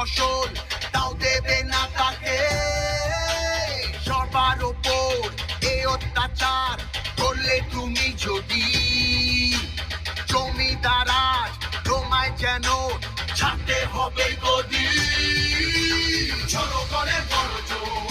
ফসল তাও দেবে না তাকে। সবার ওপর এ অত্যাচার করলে তুমি যদি, জমিদার আজ তোমায় যেন ছাড়তে হবে গদি। জনগণের গর্জন